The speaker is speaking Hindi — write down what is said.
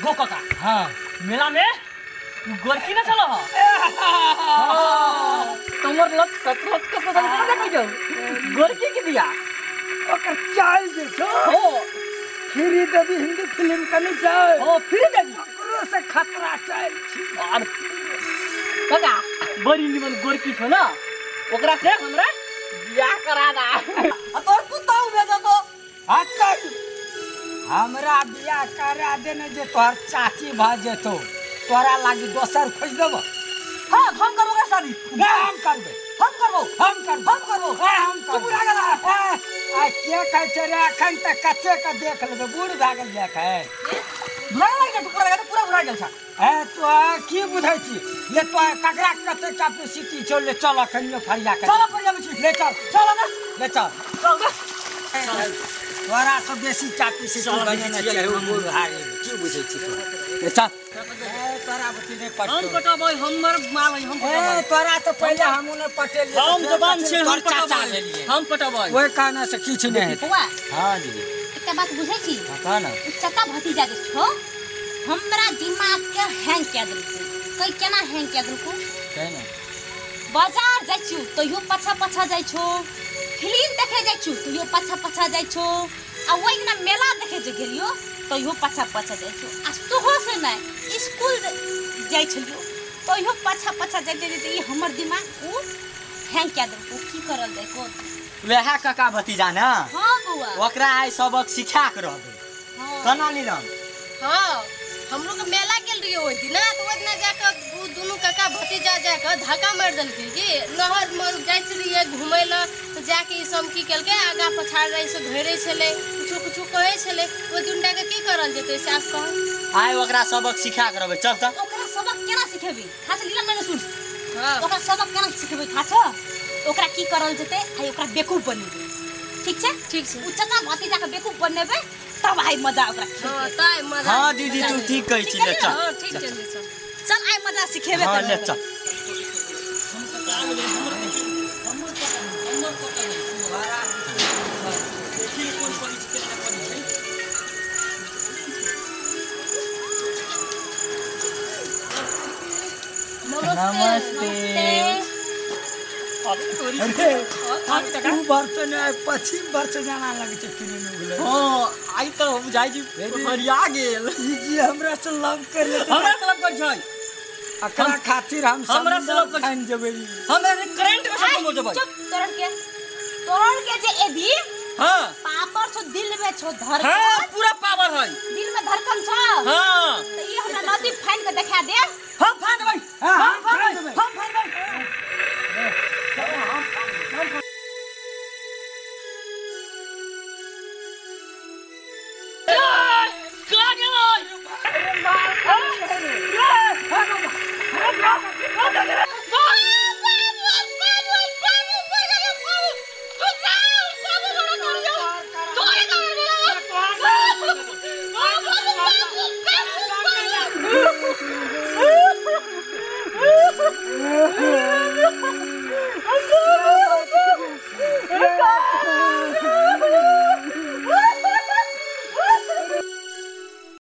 हो काका। हां मेला में गोरकी ना चलो हो। तमर लच का पता नहीं देखी जाओ गोरकी की दिया ओकर चाल जे छो हो फ्री देवी हिंदी फिल्म कनी चाल हो फ्री देवी ओकरो से खतरा चाल छी और काका बड़ी निमन गोरकी छो ना ओकरा से हमरा बियाह करा दा तोर पुताऊ भेजो तो हटकर हमरा बियाह करा देने जे तोहर चाची भ जेतो तोरा लागी दोसर खोज देबो। हां हम करोगे शादी हम करबे हम करबो हम तू बुढ़ा गेला आ के कहै छै रे एखन तक कच्चे का देख लेबे बूढ़ भए गेल देख है बुढ़ा गेला तू पूरा बुढ़ा गेल छ ए तो की बुझै छी ले तो ककरा कते कैपेसिटी छौ ले चल एखन फरिया के चलो फरिया में छी ले चल ना ले चल तोरा से बेसी कैपेसिटी बनेना चाहिए वो बूढ़ हारे की बुझै छी ले चल तोरा बती नहीं पटो हम पटबै हमर माल हम ए तोरा तो पहले हम ने पटेल हम जवान छे हम चाचा पटबै लेलिए हम पटबै ओए कहना से किछ नहीं है। हुआ हां दीदी एकटा बात बुझै छी कह ना चचा भतीजा जे छो हमरा दिमाग के हैंग क देलको कई केना हैंग क देलको कह ना बाजार जाइ छु तो यो पछा जाइ छो फिल्म देखे जाइ छु तो यो पछा जाइ छो आ ओइ दिना मेला देखे जे गेलियो तो यो पछा जाइ छो आ सुहो से नहीं स्कूल जाइ छलियो तो यो पछा जाइ ई हमर दिमाग उ हैंग क देलको की करल जाय को वह काका भतीजा ना हां बुआ ओकरा है सबक सिखा के रहबे हां कना निरम हां हम लोग मेला गेल रहियो ओइ दिन तो ओइ दिन जाके दोनों काका भतीजा जाके धक्का मार देलकै कि नहर में जाइ रहिए घुमै ल तो जाके ई सब की केलकै आगा पछाड़ रही से घेरे छले कुछ कहै छले ओइ दिन के की करल जेतै से आप कह आइ ओकरा सबक सिखा के रहबे चल त ओकरा सबक केना सिखेबी खास लीला मैंने सुन हां ओकरा सबक केना सिखेबी खास ओकरा की करल जेतै आई ओकरा बेकूफ बनेबे ठीक छै उ चाचा भतीजा के बेकूफ बनेबे तब आई मजा ओकरा हां ताई मजा हां दीदी तू ठीक कहै छी ले चल हां ठीक छै चल आई मजा सिखेबे हां ले चल नमस्ते अरे तू वर्ष ने पश्चिम वर्ष जाना लगे छै फिल्म में गेले हां आई तो बुझाई जी हरिया गेल ई जी हमरा से लव कर ले हमरा से लव कर छै अकरा खातिर हम हमरा से लव कर खान जेबै हम करंट में सब हो जेबै चुप तोरण के जे एदी हां पापर छो दिल में छो धड़कन हां पूरा पावर है दिल में धड़कन छो हां तो ई हमरा नदी फाइन के देखा दे हम फाड़ देबै हम फाड़ फाड़ देबै देबै। हम फाड़ देबै अरे